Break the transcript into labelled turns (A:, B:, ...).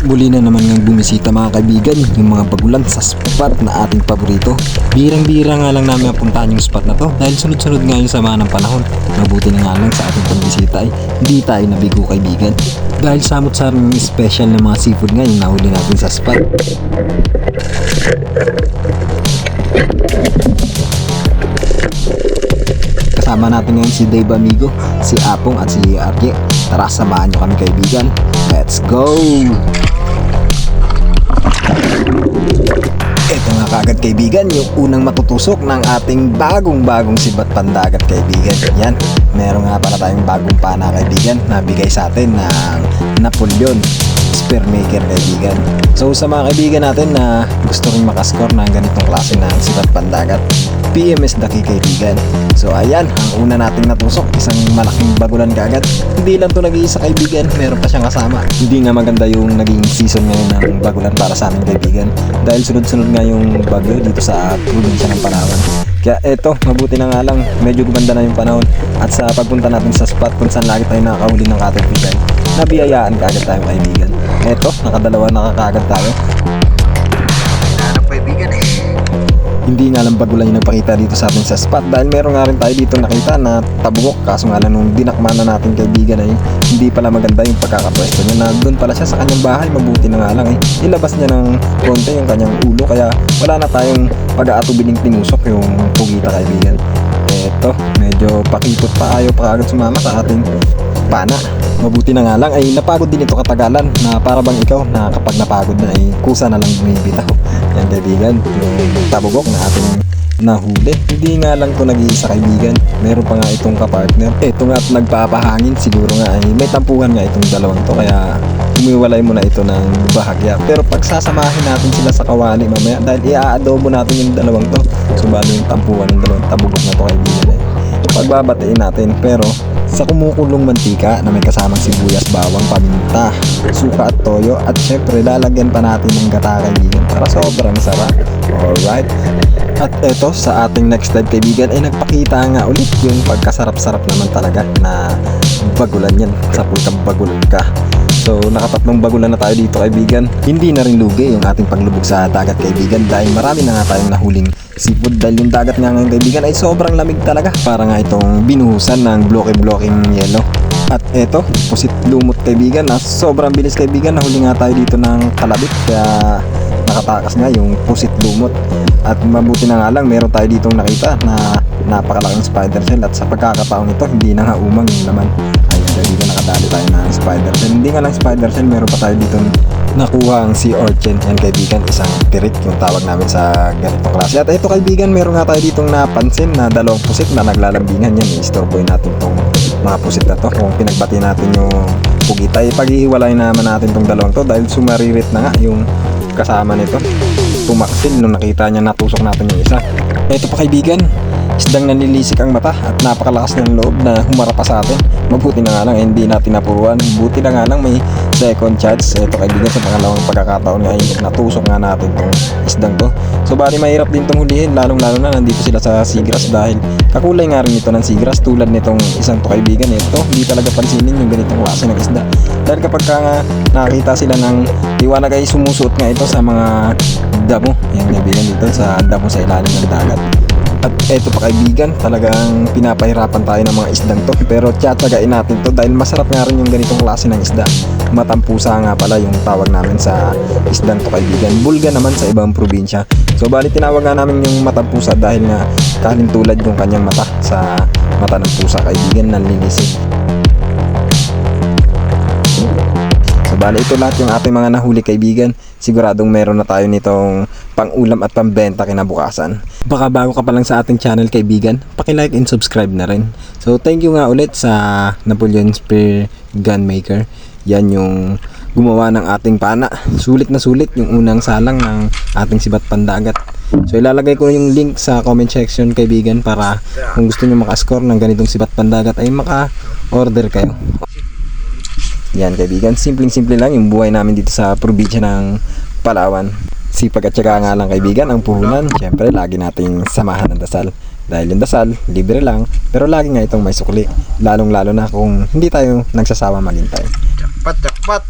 A: Muli na naman ng bumisita mga kaibigan, yung mga bagulan sa spot na ating paborito. Birang-bira nga lang namin napuntahan yung spot na to dahil sunod-sunod nga yung sama ng panahon. Mabuti na nga lang sa ating pagbisita ay hindi tayo nabigo kaibigan. Dahil samot-saring special na mga seafood nga yung nahuli natin sa spot. Kasama natin ngayon si Dave Amigo, si Apong at si Arye. Tara, samahan nyo kami kaibigan. Let's go! Ito nga kagad kaibigan, yung unang matutusok ng ating bagong sibat pandagat kaibigan. Yan, meron nga pala tayong bagong pana kaibigan na bigay sa atin ng Napoleon Spear Maker kaibigan. So sa mga kaibigan natin na gusto rin makascore ng ganitong klase ng sibat pandagat, PMS Daki kaibigan. So ayan, ang una nating natusok, isang malaking bagulan kagad. Hindi lang to nag-iisa kaibigan, meron pa siyang kasama. Hindi nga maganda yung naging season ngayon ng bagulan para sa amin kaibigan, dahil sunod-sunod nga yung bagyo dito sa probinsya ng Palawan. Kaya eto, mabuti na nga lang, medyo gumanda na yung panahon. At sa pagpunta natin sa spot kung saan lagi tayo nakakahuli ng caterpillar, nabiyayaan kaagad tayo kaibigan. Eto, nakadalawa nakakaagad tayo. Hindi nga lang bagulan yung nagpakita dito sa atin sa spot, dahil meron nga rin tayo dito nakita na tabugok. Kaso nga lang nung dinakman na natin kaibigan ay hindi pala maganda yung pagkakapwesto niya, na doon pala siya sa kanyang bahay. Mabuti na nga lang ilabas niya ng konti yung kanyang ulo, kaya wala na tayong pag-aatubiling tinusok yung pugita kaibigan. Eto, medyo pakipot pa, ayaw pa agad sumama sa ating pana. Mabuti na nga lang ay napagod din ito katagalan, na para bang ikaw na kapag napagod na ay kusa na lang bumibitaw. Yan kaibigan, yung tabugok na ating nahuli. Hindi nga lang to nag-iisa kaibigan, meron pa nga itong kapartner. Ito nga at nagpapahangin, siguro nga ay may tampuhan nga itong dalawang to, kaya umiwalay muna ito ng bahagya. Pero pagsasamahin natin sila sa kawali mamaya, dahil i-aadobo natin yung dalawang to, so bali yung tampuhan ng dalawang tabugok na to kaibigan pagbabatiin natin. Pero sa kumukulong mantika na may kasamang sibuyas, bawang, paminta, suka at toyo, at syempre lalagyan pa natin ng gata kaibigan para sobrang sarap. Alright, at eto sa ating next step kaibigan ay nagpakita nga ulit yung pagkasarap-sarap naman talaga na bagulan yan sa pulkang bagulan ka. So nakatatlong bagulan na tayo dito kaibigan. Hindi na rin lugi yung ating paglubog sa dagat kaibigan, dahil marami na nga tayong nahuling seafood, dahil yung dagat nga ngayon kaibigan ay sobrang lamig talaga, para nga itong binuhusan ng bloke-bloking yelo. At eto, pusit lumot kaibigan, na sobrang bilis kaibigan. Nahuli nga tayo dito ng kalabit, kaya nakatakas nga yung pusit lumot. At mabuti na nga lang, meron tayo ditong nakita na napakalaking spider shell, at sa pagkakataon ito hindi na nga umang yung laman. Ayun, dito nakadali tayo ng spider shell. Hindi nga lang spider shell, meron pa tayo dito nakuha ang sea urchin. Yan kaibigan, isang tirik yung tawag namin sa ganitong klase. At ito kaibigan, meron nga tayo ditong napansin na dalawang pusit na naglalambingan. Yan, i-storeboy natin tong mga pusit na to. Kung pinagbati natin yung pugita, paghihiwalay naman natin tong dalawang to, dahil sumaririt na nga yung kasama nito. Pumaksil nung nakita niya natusok natin yung isa. Ito pa kaibigan, isdang nanilisik ang mata at napakalakas ng loob na humarap pa sa atin. Mabuti na nga lang hindi natin napuruan. Buti na nga lang may second chance. Ito kaibigan, sa pangalawang pagkakataon nga ay natusok nga natin tong isdang to. So bali mahirap din tong hulihin, lalong lalo na nandito sila sa seagrass, dahil kakulay nga rin ito ng seagrass. Tulad nitong isang to kaibigan, ito hindi talaga pansinin yung ganitong klase ng isda, dahil kapag nga nakakita sila ng liwanag ay sumusuot nga ito sa mga damo. Yan kaibigan, dito sa damo sa ilalim ng dagat. At eto pa kaibigan, talagang pinapahirapan tayo ng mga isdang to, pero tiyatagain natin to, dahil masarap nga rin yung ganitong klase ng isda. Matampusa nga pala yung tawag namin sa isdang to kaibigan. Bulga naman sa ibang probinsya. So bali tinawag nga namin yung matampusa dahil nga kalintulad yung kanyang mata sa mata ng pusa kaibigan, nanlinisik. So bali ito lahat yung ating mga nahuli kaibigan. Siguradong meron na tayo nitong pang-ulam at pambenta kinabukasan. Baka bago ka pa lang sa ating channel kaibigan, paki-like and subscribe na rin. So thank you nga ulit sa Napoleon Spear Gun Maker. Yan yung gumawa ng ating pana. Sulit na sulit yung unang salang ng ating sibat pandagat. So ilalagay ko yung link sa comment section kaibigan, para kung gusto nyo makascore ng ganitong sibat pandagat ay maka-order kayo. Yan kaibigan, simpleng-simple lang yung buhay namin dito sa probinsya ng Palawan. Sipag at syaga nga lang kaibigan ang puhunan. Siyempre lagi nating samahan ng dasal, dahil yung dasal libre lang, pero lagi nga itong may sukli, lalong lalo na kung hindi tayo nagsasawa maghintay. Jackpot, jackpot!